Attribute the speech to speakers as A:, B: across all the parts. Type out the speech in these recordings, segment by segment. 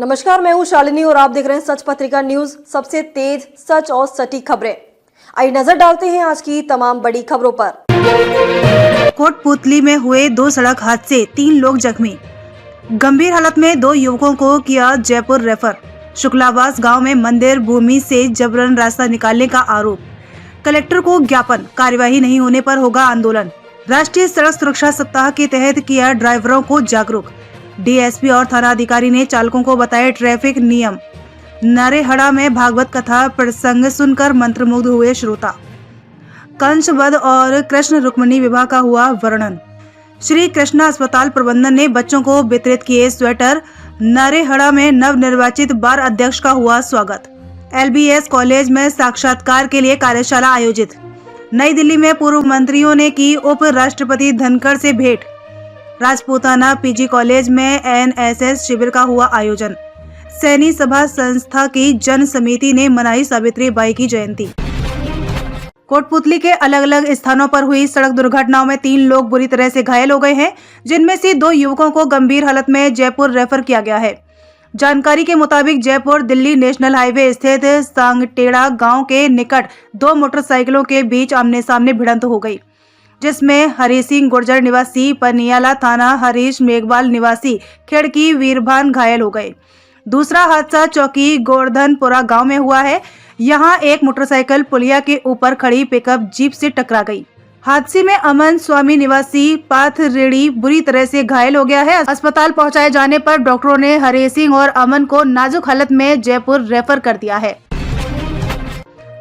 A: नमस्कार, मैं हूं शालिनी और आप देख रहे हैं सच पत्रिका न्यूज। सबसे तेज, सच और सटीक खबरें। आइए नजर डालते हैं आज की तमाम बड़ी खबरों पर।
B: कोटपुतली में हुए 2 सड़क हादसे, 3 लोग जख्मी। गंभीर हालत में 2 युवकों को किया जयपुर रेफर। शुक्लावास गांव में मंदिर भूमि से जबरन रास्ता निकालने का आरोप। कलेक्टर को ज्ञापन, कार्यवाही नहीं होने पर होगा आंदोलन। राष्ट्रीय सड़क सुरक्षा सप्ताह के तहत किया ड्राइवरों को जागरूक। डीएसपी और थाना अधिकारी ने चालकों को बताए ट्रैफिक नियम। नारेहड़ा में भागवत कथा प्रसंग सुनकर मंत्रमुग्ध हुए श्रोता। कंसवध और कृष्ण रुक्मिणी विवाह का हुआ वर्णन। श्री कृष्णा अस्पताल प्रबंधन ने बच्चों को वितरित किए स्वेटर। नारेहड़ा में नवनिर्वाचित बार अध्यक्ष का हुआ स्वागत। एलबीएस कॉलेज में साक्षात्कार के लिए कार्यशाला आयोजित। नई दिल्ली में पूर्व मंत्रियों ने की उप राष्ट्रपति धनखड़ से भेंट। राजपूताना पीजी कॉलेज में एनएसएस शिविर का हुआ आयोजन। सैनी सभा संस्था की जन समिति ने मनाई सावित्री बाई की जयंती। कोटपुतली के अलग अलग स्थानों पर हुई सड़क दुर्घटनाओं में 3 लोग बुरी तरह से घायल हो गए हैं, जिनमें से 2 युवकों को गंभीर हालत में जयपुर रेफर किया गया है। जानकारी के मुताबिक जयपुर दिल्ली नेशनल हाईवे स्थित सांगटेड़ा गांव के निकट 2 मोटरसाइकिलों के बीच आमने सामने भिड़ंत हो गई, जिसमें हरी सिंह गुर्जर निवासी पनियाला थाना, हरीश मेघवाल निवासी खिड़की वीरभान घायल हो गए। दूसरा हादसा चौकी गोवर्धनपुरा गांव में हुआ है। यहां एक मोटरसाइकिल पुलिया के ऊपर खड़ी पिकअप जीप से टकरा गई। हादसे में अमन स्वामी निवासी पाथरेड़ी बुरी तरह से घायल हो गया है। अस्पताल पहुंचाए जाने पर डॉक्टरों ने हरी सिंह और अमन को नाजुक हालत में जयपुर रेफर कर दिया है।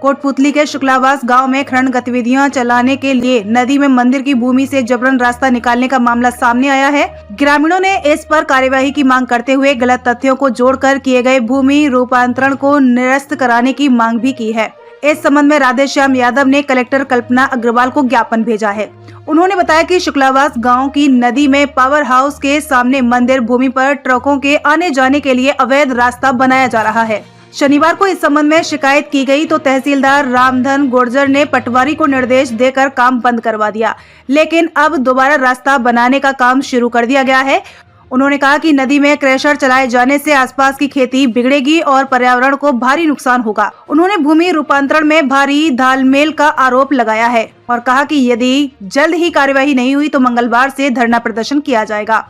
B: कोटपुतली के शुक्लावास गांव में खनन गतिविधियां चलाने के लिए नदी में मंदिर की भूमि से जबरन रास्ता निकालने का मामला सामने आया है। ग्रामीणों ने इस पर कार्यवाही की मांग करते हुए गलत तथ्यों को जोड़कर किए गए भूमि रूपांतरण को निरस्त कराने की मांग भी की है। इस संबंध में राधेश्याम यादव ने कलेक्टर कल्पना अग्रवाल को ज्ञापन भेजा है। उन्होंने बताया कि शुक्लावास गांव की नदी में पावर हाउस के सामने मंदिर भूमि पर ट्रकों के आने जाने के लिए अवैध रास्ता बनाया जा रहा है। शनिवार को इस संबंध में शिकायत की गई तो तहसीलदार रामधन गुर्जर ने पटवारी को निर्देश देकर काम बंद करवा दिया, लेकिन अब दोबारा रास्ता बनाने का काम शुरू कर दिया गया है। उन्होंने कहा कि नदी में क्रैशर चलाए जाने से आसपास की खेती बिगड़ेगी और पर्यावरण को भारी नुकसान होगा। उन्होंने भूमि रूपांतरण में भारी तालमेल का आरोप लगाया है और कहा कि यदि जल्द ही कार्यवाही नहीं हुई तो मंगलवार से धरना प्रदर्शन किया जाएगा।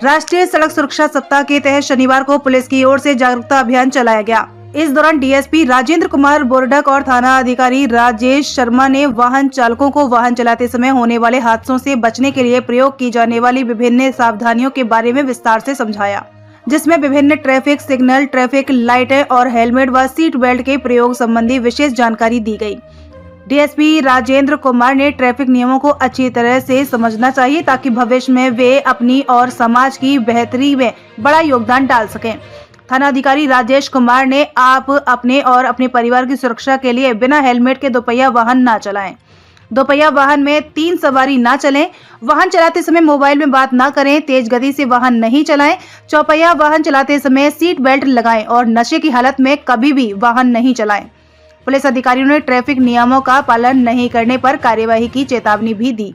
B: राष्ट्रीय सड़क सुरक्षा सप्ताह के तहत शनिवार को पुलिस की ओर से जागरूकता अभियान चलाया गया। इस दौरान डीएसपी राजेंद्र कुमार बोरडक और थाना अधिकारी राजेश शर्मा ने वाहन चालकों को वाहन चलाते समय होने वाले हादसों से बचने के लिए प्रयोग की जाने वाली विभिन्न सावधानियों के बारे में विस्तार से समझाया, जिसमें विभिन्न ट्रैफिक सिग्नल, ट्रैफिक लाइटें और हेलमेट व सीट बेल्ट के प्रयोग संबंधी विशेष जानकारी दी गयी। डीएसपी राजेंद्र कुमार ने ट्रैफिक नियमों को अच्छी तरह से समझना चाहिए ताकि भविष्य में वे अपनी और समाज की बेहतरी में बड़ा योगदान डाल सकें। थाना अधिकारी राजेश कुमार ने आप अपने और अपने परिवार की सुरक्षा के लिए बिना हेलमेट के दोपहिया वाहन न चलाएं। दोपहिया वाहन में 3 सवारी न चलें। वाहन चलाते समय मोबाइल में बात न करें। तेज गति से वाहन नहीं चलाएं। चौपहिया वाहन चलाते समय सीट बेल्ट लगाएं और नशे की हालत में कभी भी वाहन नहीं चलाएं। पुलिस अधिकारियों ने ट्रैफिक नियमों का पालन नहीं करने पर कार्यवाही की चेतावनी भी दी।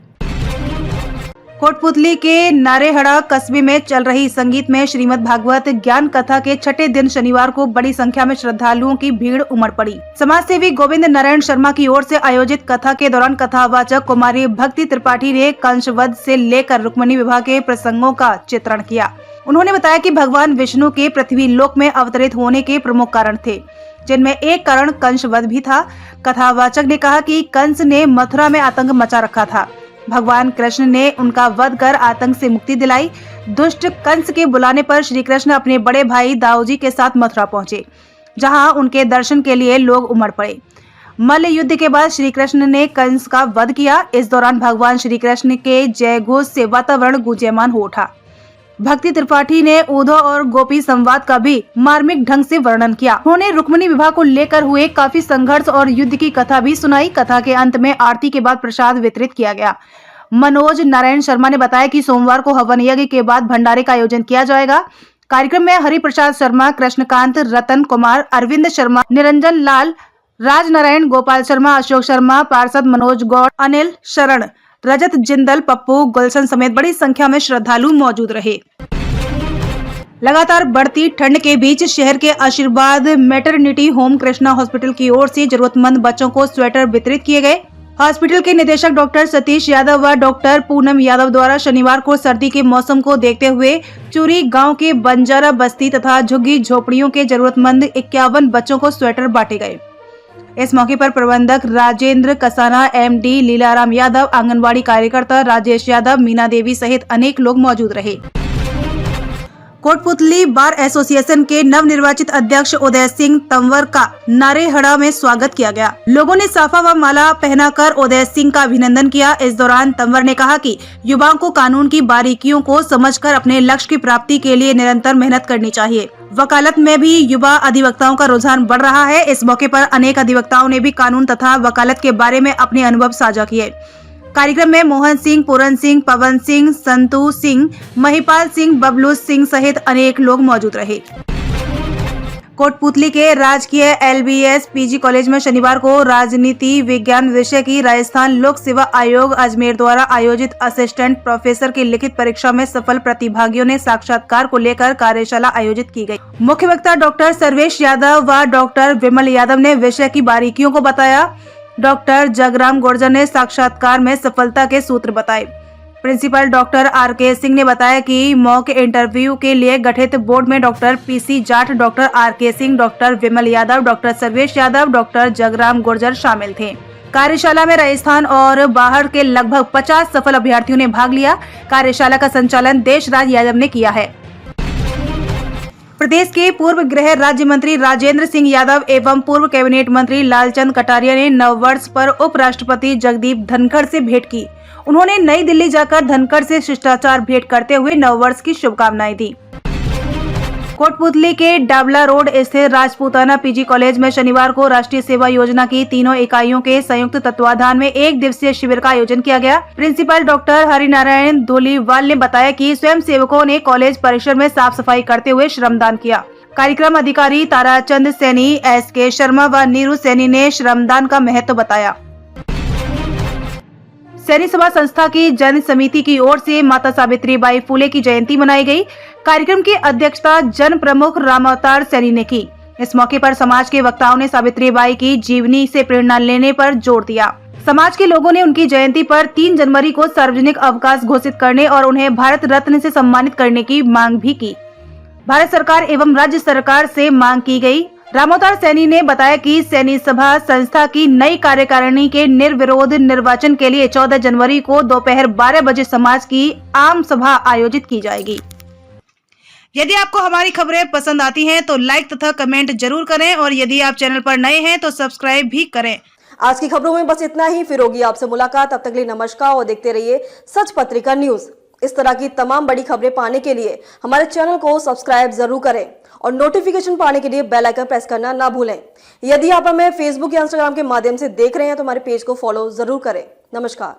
B: कोटपुतली के नारेहड़ा कस्बे में चल रही संगीत में श्रीमद् भागवत ज्ञान कथा के 6ठे दिन शनिवार को बड़ी संख्या में श्रद्धालुओं की भीड़ उमड़ पड़ी। समाज सेवी गोविंद नारायण शर्मा की ओर से आयोजित कथा के दौरान कथावाचक कुमारी भक्ति त्रिपाठी ने कंसवध से लेकर रुक्मिणी विवाह के प्रसंगों का चित्रण किया। उन्होंने बताया कि भगवान विष्णु के पृथ्वी लोक में अवतरित होने के प्रमुख कारण थे, जिनमें एक कारण कंसवध भी था। कथावाचक ने कहा कि कंस ने मथुरा में आतंक मचा रखा था। भगवान कृष्ण ने उनका वध कर आतंक से मुक्ति दिलाई। दुष्ट कंस के बुलाने पर श्री कृष्ण अपने बड़े भाई दाऊजी के साथ मथुरा पहुंचे, जहां उनके दर्शन के लिए लोग उमड़ पड़े। मल्ल युद्ध के बाद श्री कृष्ण ने कंस का वध किया। इस दौरान भगवान श्री कृष्ण के जय घोष से वातावरण गुंजयमान हो उठा। भक्ति त्रिपाठी ने उद्धव और गोपी संवाद का भी मार्मिक ढंग से वर्णन किया। उन्होंने रुक्मिणी विवाह को लेकर हुए काफी संघर्ष और युद्ध की कथा भी सुनाई। कथा के अंत में आरती के बाद प्रसाद वितरित किया गया। मनोज नारायण शर्मा ने बताया कि सोमवार को हवन यज्ञ के बाद भंडारे का आयोजन किया जाएगा। कार्यक्रम में हरि प्रसाद शर्मा, कृष्णकांत, रतन कुमार, अरविंद शर्मा, निरंजन लाल, राज नारायण, गोपाल शर्मा, अशोक शर्मा, पार्षद मनोज गौड़, अनिल शरण, रजत जिंदल, पप्पू, गुलशन समेत बड़ी संख्या में श्रद्धालु मौजूद रहे। लगातार बढ़ती ठंड के बीच शहर के आशीर्वाद मैटरनिटी होम कृष्णा हॉस्पिटल की ओर से जरूरतमंद बच्चों को स्वेटर वितरित किए गए। हॉस्पिटल के निदेशक डॉक्टर सतीश यादव व डॉक्टर पूनम यादव द्वारा शनिवार को सर्दी के मौसम को देखते हुए चूरी गांव के बंजारा बस्ती तथा झुग्गी झोपड़ियों के जरूरतमंद 51 बच्चों को स्वेटर बांटे गए। इस मौके पर प्रबंधक राजेंद्र कसाना, एमडी लीलाराम यादव, आंगनबाड़ी कार्यकर्ता राजेश यादव, मीना देवी सहित अनेक लोग मौजूद रहे। कोटपुतली बार एसोसिएशन के नवनिर्वाचित अध्यक्ष उदय सिंह तंवर का नारेहड़ा में स्वागत किया गया। लोगों ने साफा व माला पहनाकर उदय सिंह का अभिनंदन किया। इस दौरान तंवर ने कहा कि युवाओं को कानून की बारीकियों को समझकर अपने लक्ष्य की प्राप्ति के लिए निरंतर मेहनत करनी चाहिए। वकालत में भी युवा अधिवक्ताओं का रुझान बढ़ रहा है। इस मौके पर अनेक अधिवक्ताओं ने भी कानून तथा वकालत के बारे में अपने अनुभव साझा किए। कार्यक्रम में मोहन सिंह, पूरन सिंह, पवन सिंह, संतू सिंह, महिपाल सिंह, बबलू सिंह सहित अनेक लोग मौजूद रहे। कोटपुतली के राजकीय एलबीएस पीजी कॉलेज में शनिवार को राजनीति विज्ञान विषय की राजस्थान लोक सेवा आयोग अजमेर द्वारा आयोजित असिस्टेंट प्रोफेसर की लिखित परीक्षा में सफल प्रतिभागियों ने साक्षात्कार को लेकर कार्यशाला आयोजित की गई। मुख्य वक्ता डॉक्टर सर्वेश यादव व डॉक्टर विमल यादव ने विषय की बारीकियों को बताया। डॉक्टर जगराम गुर्जर ने साक्षात्कार में सफलता के सूत्र बताए। प्रिंसिपल डॉक्टर आरके सिंह ने बताया कि मॉक इंटरव्यू के लिए गठित बोर्ड में doctor PC Jat, doctor RK Singh, doctor Vimal Yadav, doctor Sarvesh Yadav, doctor Jagram Gurjar शामिल थे। कार्यशाला में राजस्थान और बाहर के लगभग 50 सफल अभ्यर्थियों ने भाग लिया। कार्यशाला का संचालन देशराज यादव ने किया है। प्रदेश के पूर्व गृह राज्य मंत्री राजेंद्र सिंह यादव एवं पूर्व कैबिनेट मंत्री लालचंद कटारिया ने नववर्ष पर उपराष्ट्रपति जगदीप धनखड़ से भेंट की। उन्होंने नई दिल्ली जाकर धनखड़ से शिष्टाचार भेंट करते हुए नववर्ष की शुभकामनाएं दी। कोटपुतली के डाबला रोड स्थित राजपूताना पीजी कॉलेज में शनिवार को राष्ट्रीय सेवा योजना की तीनों इकाइयों के संयुक्त तत्वाधान में 1 दिवसीय शिविर का आयोजन किया गया। प्रिंसिपल डॉक्टर हरिनारायण धोलीवाल ने बताया कि स्वयं सेवकों ने कॉलेज परिसर में साफ सफाई करते हुए श्रमदान किया। कार्यक्रम अधिकारी ताराचंद सैनी, SK शर्मा व नीरू सैनी ने श्रमदान का महत्व बताया। सैनी सभा संस्था की जन समिति की ओर से माता सावित्रीबाई फुले की जयंती मनाई गई। कार्यक्रम की अध्यक्षता जन प्रमुख रामावतार सैनी ने की। इस मौके पर समाज के वक्ताओं ने सावित्रीबाई की जीवनी से प्रेरणा लेने पर जोर दिया। समाज के लोगों ने उनकी जयंती पर 3 जनवरी को सार्वजनिक अवकाश घोषित करने और उन्हें भारत रत्न से सम्मानित करने की मांग भी की। भारत सरकार एवं राज्य सरकार से मांग की गई। रामावतार सैनी ने बताया कि सैनी सभा संस्था की नई कार्यकारिणी के निर्विरोध निर्वाचन के लिए 14 जनवरी को दोपहर 12 बजे समाज की आम सभा आयोजित की जाएगी। यदि आपको हमारी खबरें पसंद आती हैं तो लाइक तथा कमेंट जरूर करें और यदि आप चैनल पर नए हैं तो सब्सक्राइब भी करें।
A: आज की खबरों में बस इतना ही। फिर होगी आपसे मुलाकात। तब तक के लिए नमस्कार और देखते रहिए सच पत्रिका न्यूज। इस तरह की तमाम बड़ी खबरें पाने के लिए हमारे चैनल को सब्सक्राइब जरूर करें और नोटिफिकेशन पाने के लिए बेल आइकन प्रेस करना ना भूलें। यदि आप हमें फेसबुक या इंस्टाग्राम के माध्यम से देख रहे हैं तो हमारे पेज को फॉलो जरूर करें। नमस्कार।